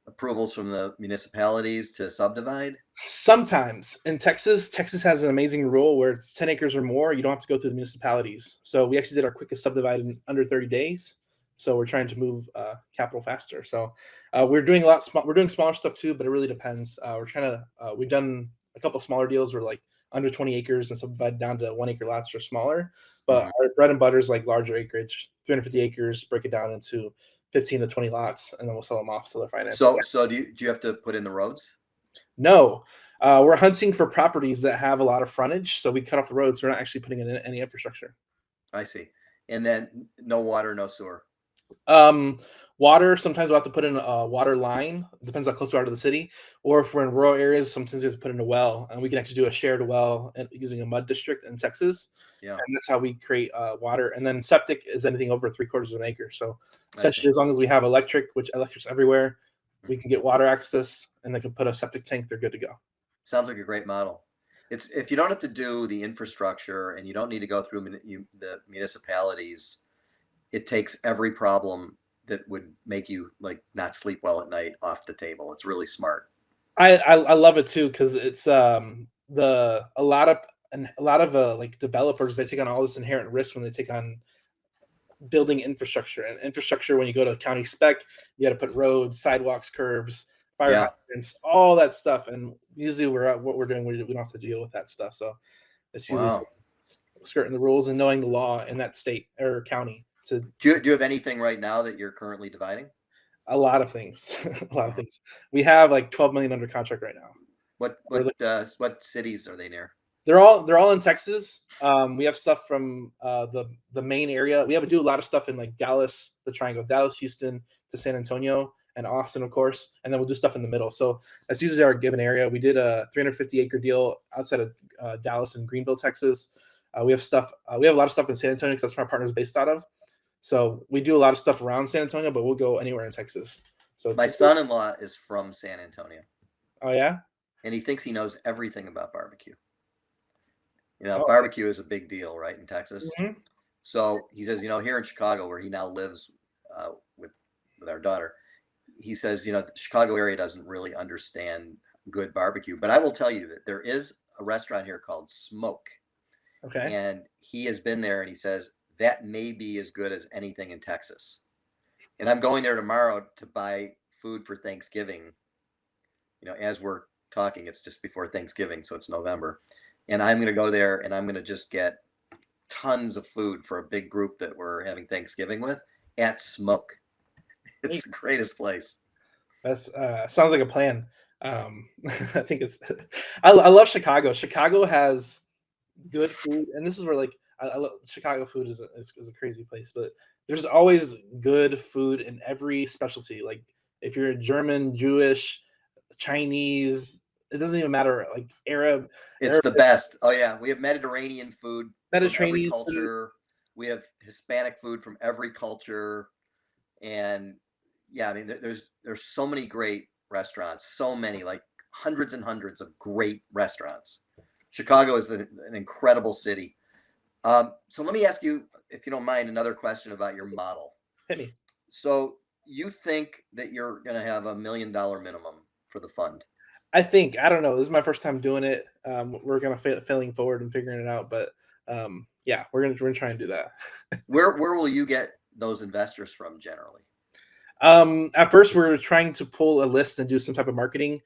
Speaker 3: approvals from the municipalities to subdivide?
Speaker 4: Sometimes in Texas has an amazing rule where it's 10 acres or more, you don't have to go through the municipalities. So we actually did our quickest subdivide in under 30 days. So we're trying to move capital faster. So we're doing we're doing smaller stuff too, but it really depends. We've done a couple smaller deals where like under 20 acres and subdivided down to 1 acre lots or smaller. But our bread and butter is like larger acreage, 350 acres, break it down into 15 to 20 lots, and then we'll sell them off to the finance.
Speaker 3: So do you have to put in the roads?
Speaker 4: No, we're hunting for properties that have a lot of frontage. So we cut off the roads. So we're not actually putting in any infrastructure.
Speaker 3: I see. And then no water, no sewer.
Speaker 4: Water, sometimes we'll have to put in a water line. It depends how close we are to the city. Or if we're in rural areas, sometimes we have to put in a well, and we can actually do a shared well using a mud district in Texas.
Speaker 3: Yeah.
Speaker 4: And that's how we create water. And then septic is anything over 3/4 of an acre. So essentially, as long as we have electric, which electric's everywhere, we can get water access, and they can put a septic tank. They're good to go.
Speaker 3: Sounds like a great model. It's if you don't have to do the infrastructure and you don't need to go through the municipalities, it takes every problem that would make you like not sleep well at night off the table. It's really smart.
Speaker 4: I love it too because it's a lot of like developers, they take on all this inherent risk when they take on building infrastructure. And infrastructure, when you go to county spec, you got to put roads, sidewalks, curbs, fire hydrants, all that stuff. And usually what we're doing, we don't have to deal with that stuff. So it's usually skirting the rules and knowing the law in that state or county.
Speaker 3: Do you have anything right now that you're currently dividing?
Speaker 4: A lot of things. A lot of things. We have like 12 million under contract right now.
Speaker 3: What cities are they near?
Speaker 4: They're all in Texas. We have stuff from the main area. We do a lot of stuff in like Dallas, the Triangle, Dallas, Houston to San Antonio and Austin, of course, and then we'll do stuff in the middle. So that's usually our given area. We did a 350 acre deal outside of Dallas and Greenville, Texas. We have a lot of stuff in San Antonio because that's where our partner is based out of. So we do a lot of stuff around San Antonio, but we'll go anywhere in Texas. So
Speaker 3: my son-in-law is from San Antonio.
Speaker 4: Oh yeah,
Speaker 3: and he thinks he knows everything about barbecue. You know, barbecue is a big deal, right, in Texas.
Speaker 4: Mm-hmm.
Speaker 3: So he says, here in Chicago, where he now lives with our daughter, he says, the Chicago area doesn't really understand good barbecue. But I will tell you that there is a restaurant here called Smoke.
Speaker 4: Okay.
Speaker 3: And he has been there, and he says that may be as good as anything in Texas. And I'm going there tomorrow to buy food for Thanksgiving. As we're talking, it's just before Thanksgiving, so it's November. And I'm going to go there and I'm going to just get tons of food for a big group that we're having Thanksgiving with at Smoke. It's the greatest place.
Speaker 4: That's sounds like a plan. I think I love Chicago. Chicago has good food, and this is where like I love Chicago food is a crazy place, but there's always good food in every specialty. Like if you're German, Jewish, Chinese, it doesn't even matter. Like Arab,
Speaker 3: it's the best. Oh yeah, we have Mediterranean food from every culture. We have Hispanic food from every culture, and yeah, I mean there's so many great restaurants, so many, like hundreds and hundreds of great restaurants. Chicago is an incredible city. So let me ask you, if you don't mind, another question about your model.
Speaker 4: Hit me.
Speaker 3: So you think that you're going to have $1 million minimum for the fund?
Speaker 4: I don't know. This is my first time doing it. We're gonna failing forward and figuring it out, but yeah, we're gonna try and do that.
Speaker 3: Where will you get those investors from generally?
Speaker 4: At first, we're trying to pull a list and do some type of marketing.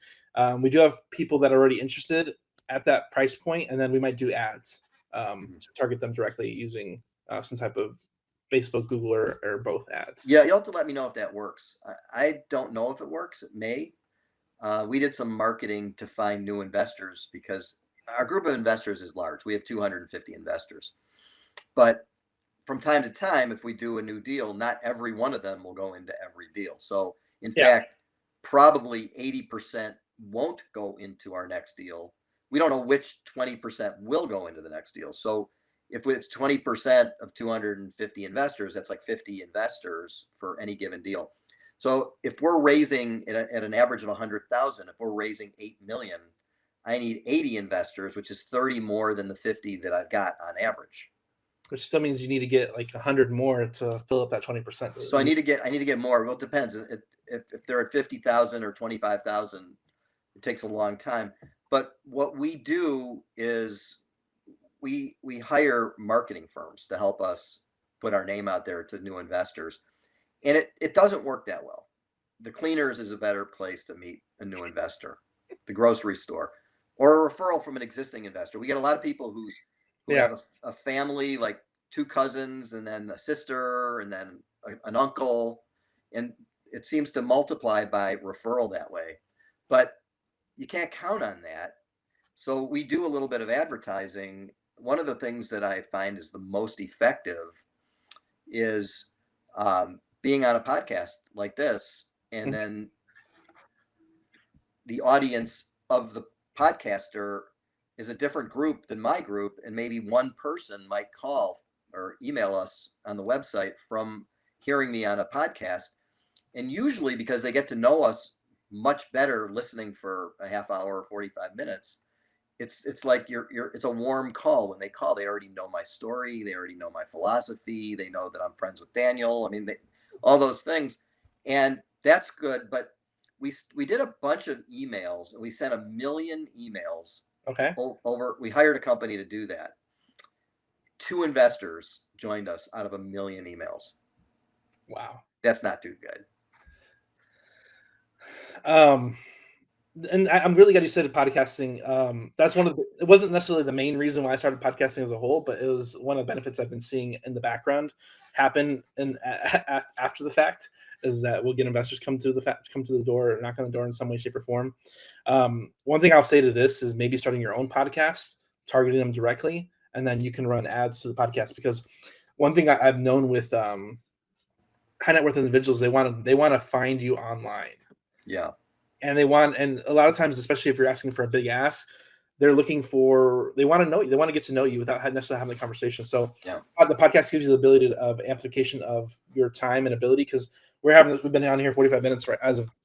Speaker 4: We do have people that are already interested at that price point, and then we might do ads to target them directly using some type of Facebook, Google, or both ads.
Speaker 3: Yeah, you'll have to let me know if that works. I don't know if it works. It may. We did some marketing to find new investors because our group of investors is large. We have 250 investors. But from time to time, if we do a new deal, not every one of them will go into every deal. So in fact, probably 80% won't go into our next deal. We don't know which 20% will go into the next deal. So if it's 20% of 250 investors, that's like 50 investors for any given deal. So if we're raising at an average of 100,000, if we're raising 8 million, I need 80 investors, which is 30 more than the 50 that I've got on average.
Speaker 4: Which still means you need to get like 100 more to fill up that 20%.
Speaker 3: So I need to get more. Well, it depends. If they're at 50,000 or 25,000, it takes a long time. But what we do is we hire marketing firms to help us put our name out there to new investors. And it doesn't work that well. The cleaners is a better place to meet a new investor, the grocery store, or a referral from an existing investor. We get a lot of people who have a family, like 2 cousins and then a sister and then an uncle. And it seems to multiply by referral that way. But you can't count on that. So we do a little bit of advertising. One of the things that I find is the most effective is being on a podcast like this, and then the audience of the podcaster is a different group than my group, and maybe one person might call or email us on the website from hearing me on a podcast. And usually because they get to know us much better listening for a half hour or 45 minutes, it's like it's a warm call. When they call, they already know my story, they already know my philosophy, they know that I'm friends with Daniel. I mean, all those things, and that's good. But we did a bunch of emails, and we sent 1 million emails.
Speaker 4: Okay.
Speaker 3: We hired a company to do that. 2 investors joined us out of 1 million emails.
Speaker 4: Wow.
Speaker 3: That's not too good.
Speaker 4: And I'm really glad you said podcasting. That's it wasn't necessarily the main reason why I started podcasting as a whole, but it was one of the benefits I've been seeing in the background happen after the fact, is that we'll get investors come to the door, knock on the door in some way, shape, or form. One thing I'll say to this is maybe starting your own podcast, targeting them directly, and then you can run ads to the podcast. Because one thing I've known with high net worth individuals, they want to find you online.
Speaker 3: Yeah.
Speaker 4: And and a lot of times, especially if you're asking for a big ask, they want to know you. They want to get to know you without necessarily having the conversation. So the podcast gives you the ability of amplification of your time and ability, because we've been on here 45 minutes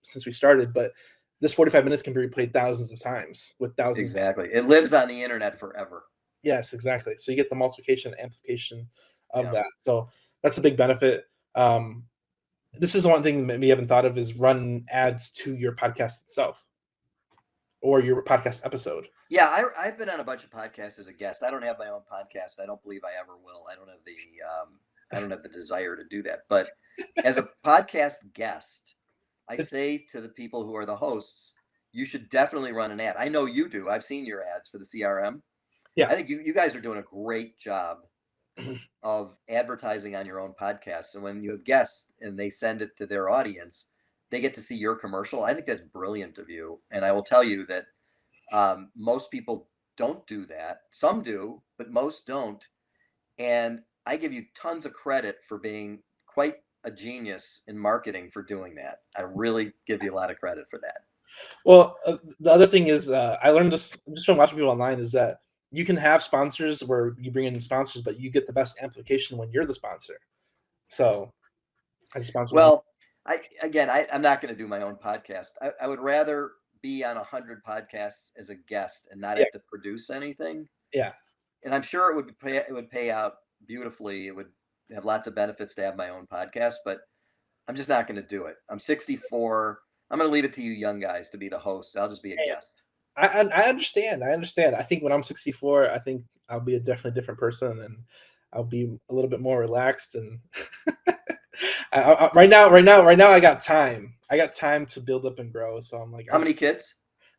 Speaker 4: since we started, but this 45 minutes can be replayed thousands of times with thousands.
Speaker 3: Exactly. It lives on the internet forever.
Speaker 4: Yes, exactly. So you get the multiplication and amplification of that. So that's a big benefit. This is one thing that we haven't thought of, is run ads to your podcast itself or your podcast episode.
Speaker 3: Yeah, I've been on a bunch of podcasts as a guest. I don't have my own podcast. I don't believe I ever will. I don't have the desire to do that. But as a podcast guest, I say to the people who are the hosts, you should definitely run an ad. I know you do. I've seen your ads for the CRM.
Speaker 4: Yeah,
Speaker 3: I think you guys are doing a great job of advertising on your own podcast. And when you have guests and they send it to their audience, they get to see your commercial. I think that's brilliant of you. And I will tell you that most people don't do that. Some do, but most don't. And I give you tons of credit for being quite a genius in marketing for doing that. I really give you a lot of credit for that.
Speaker 4: Well, the other thing is, I learned this just from watching people online, is that you can have sponsors where you bring in sponsors, but you get the best amplification when you're the sponsor. So I sponsor.
Speaker 3: Well, I'm not going to do my own podcast. I would rather be on 100 podcasts as a guest and not
Speaker 4: Yeah.
Speaker 3: have to produce anything.
Speaker 4: Yeah.
Speaker 3: And I'm sure it would pay out beautifully. It would have lots of benefits to have my own podcast, but I'm just not going to do it. I'm 64. I'm going to leave it to you young guys to be the host. I'll just be a guest.
Speaker 4: I understand. I understand. I think when I'm 64, I think I'll be a definitely different person, and I'll be a little bit more relaxed. And right now, I got time. I got time to build up and grow. So I'm like,
Speaker 3: how many kids?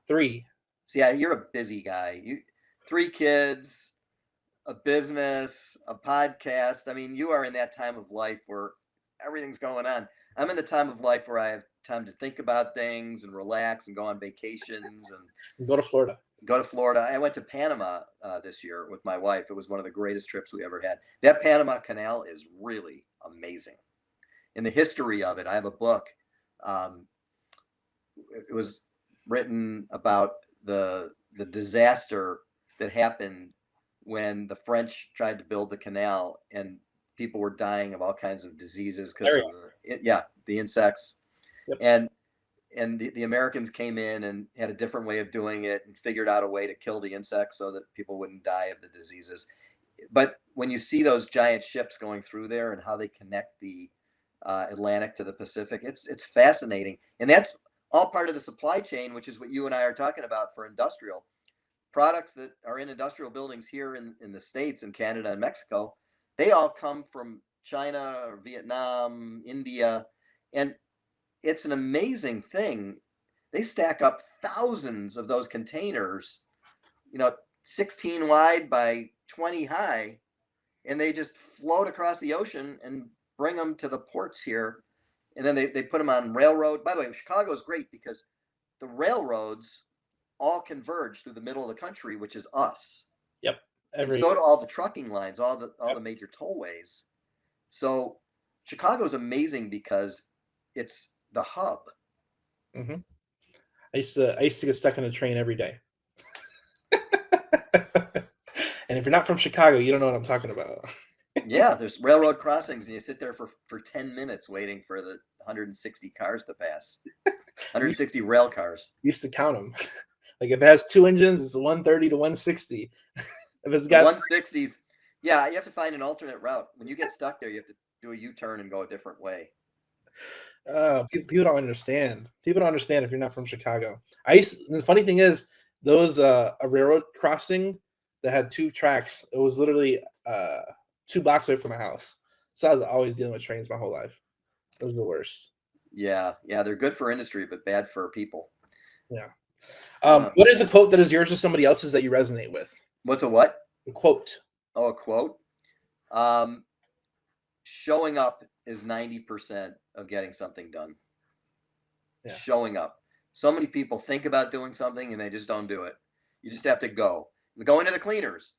Speaker 4: 3.
Speaker 3: So yeah, you're a busy guy. 3 kids, a business, a podcast. I mean, you are in that time of life where everything's going on. I'm in the time of life where I have time to think about things and relax and go on vacations and
Speaker 4: Go to Florida.
Speaker 3: I went to Panama this year with my wife. It was one of the greatest trips we ever had. That Panama Canal is really amazing. In the history of it, I have a book. It was written about the disaster that happened when the French tried to build the canal, and people were dying of all kinds of diseases because of the insects. Yep. And the Americans came in and had a different way of doing it and figured out a way to kill the insects so that people wouldn't die of the diseases. But when you see those giant ships going through there and how they connect the Atlantic to the Pacific, it's fascinating. And that's all part of the supply chain, which is what you and I are talking about for industrial products that are in industrial buildings here in the States and Canada and Mexico. They all come from China or Vietnam, India, and it's an amazing thing. They stack up thousands of those containers, 16 wide by 20 high, and they just float across the ocean and bring them to the ports here. And then they put them on railroad. By the way, Chicago is great because the railroads all converge through the middle of the country, which is us.
Speaker 4: Yep.
Speaker 3: And so do all the trucking lines, all the major tollways. So Chicago is amazing because it's the hub.
Speaker 4: Mm-hmm. I used to get stuck in a train every day. And if you're not from Chicago, you don't know what I'm talking about.
Speaker 3: Yeah, there's railroad crossings, and you sit there for 10 minutes waiting for the 160 cars to pass. 160 rail cars.
Speaker 4: Used to count them. Like if it has 2 engines, it's 130 to 160. If it's got
Speaker 3: 160s, yeah, you have to find an alternate route. When you get stuck there, you have to do a U-turn and go a different way.
Speaker 4: People don't understand. People don't understand if you're not from Chicago. The funny thing is, those a railroad crossing that had 2 tracks. It was literally 2 blocks away from my house. So I was always dealing with trains my whole life. It was the worst.
Speaker 3: Yeah, they're good for industry, but bad for people.
Speaker 4: Yeah. What is a quote that is yours or somebody else's that you resonate with?
Speaker 3: What's a what?
Speaker 4: A quote.
Speaker 3: Oh, a quote. Showing up is 90% of getting something done. Yeah. Showing up. So many people think about doing something and they just don't do it. You just have to go. Going to the cleaners,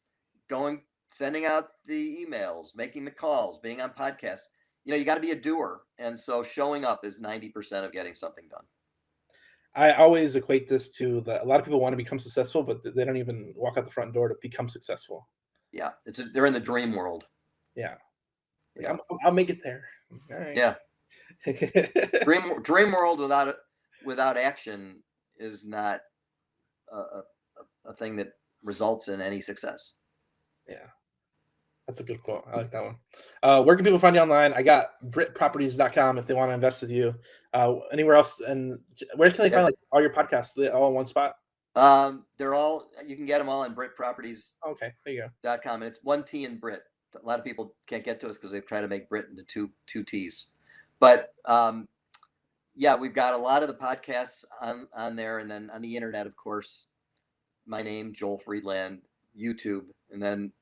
Speaker 3: sending out the emails, making the calls, being on podcasts. You got to be a doer. And so showing up is 90% of getting something done.
Speaker 4: I always equate this to a lot of people want to become successful, but they don't even walk out the front door to become successful.
Speaker 3: Yeah, they're in the dream world.
Speaker 4: Yeah, I'll make it there. All right.
Speaker 3: Yeah, dream world without action is not a thing that results in any success.
Speaker 4: Yeah, that's a good quote. I like that one. Where can people find you online? I got BritProperties.com if they want to invest with you. Anywhere else? And where can they find all your podcasts? They're all in one spot?
Speaker 3: You can get them on BritProperties.
Speaker 4: Okay, there you go.
Speaker 3: .com, and it's 1 T in Brit. A lot of people can't get to us because they've tried to make Brit into two T's. But we've got a lot of the podcasts on there, and then on the internet, of course, my name, Joel Friedland, YouTube, and then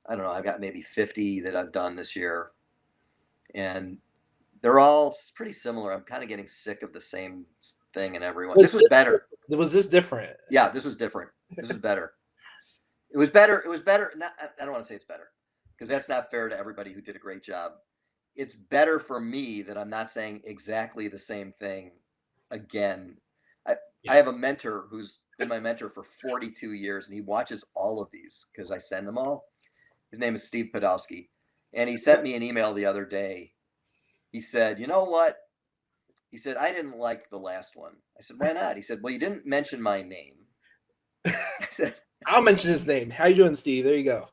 Speaker 3: I don't know, I've got maybe 50 that I've done this year, and they're all pretty similar. I'm kind of getting sick of the same thing in everyone. This was better.
Speaker 4: Was this different?
Speaker 3: Yeah, this was different. This is better. It was better. I don't want to say it's better because that's not fair to everybody who did a great job. It's better for me that I'm not saying exactly the same thing again. I have a mentor who's been my mentor for 42 years, and he watches all of these because I send them all. His name is Steve Podolsky, and he sent me an email the other day. He said, "You know what? He said, I didn't like the last one. I said, why not? He said, well, you didn't mention my name. I said,
Speaker 4: I'll mention his name. How you doing, Steve? There you go.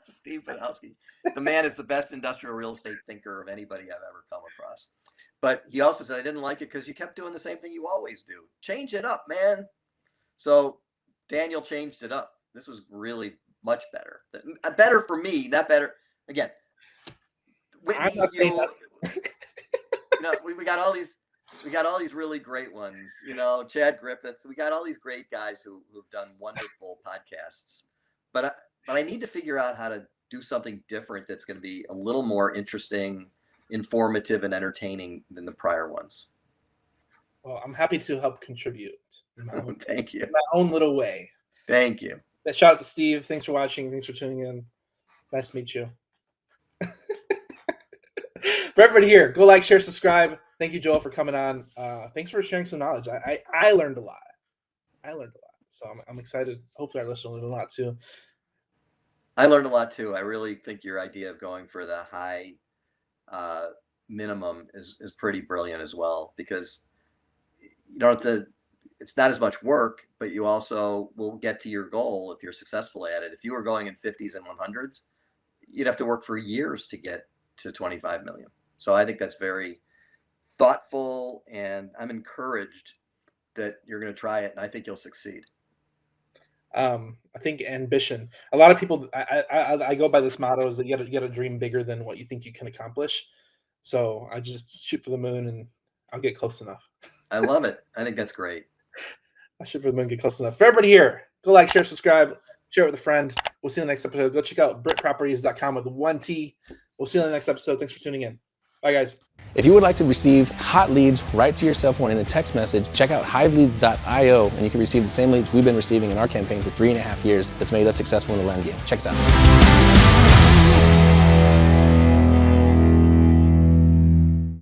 Speaker 3: Steve Podolsky. The man is the best industrial real estate thinker of anybody I've ever come across. But he also said, I didn't like it because you kept doing the same thing you always do. Change it up, man. So Daniel changed it up. This was really much better. Better for me, not better. Again, Whitney,
Speaker 4: I'm not saying that.
Speaker 3: you know, we got all these really great ones, you know, Chad Griffiths. We got all these great guys who've done wonderful podcasts. But I need to figure out how to do something different that's going to be a little more interesting, informative, and entertaining than the prior ones.
Speaker 4: Well, I'm happy to help contribute.
Speaker 3: Thank you.
Speaker 4: In my own little way.
Speaker 3: Thank you.
Speaker 4: Shout out to Steve. Thanks for watching. Thanks for tuning in. Nice to meet you. For everybody here, go like, share, subscribe. Thank you, Joel, for coming on. Thanks for sharing some knowledge. I learned a lot. So I'm excited. Hopefully our listeners learned a lot too.
Speaker 3: I learned a lot too. I really think your idea of going for the high minimum is pretty brilliant as well, because you don't have to, it's not as much work, but you also will get to your goal if you're successful at it. If you were going in 50s and 100s, you'd have to work for years to get to 25 million. So I think that's very thoughtful, and I'm encouraged that you're going to try it, and I think you'll succeed.
Speaker 4: I think ambition. A lot of people, I go by this motto, is that you got to dream bigger than what you think you can accomplish. So I just shoot for the moon, and I'll get close enough.
Speaker 3: I love it. I think that's great.
Speaker 4: I shoot for the moon, get close enough. For everybody here, go like, share, subscribe, share it with a friend. We'll see you in the next episode. Go check out BritProperties.com with 1T. We'll see you in the next episode. Thanks for tuning in. Bye, guys.
Speaker 5: If you would like to receive hot leads right to your cell phone in a text message, check out hiveleads.io, and you can receive the same leads we've been receiving in our campaign for 3.5 years that's made us successful in the land game. Check us out.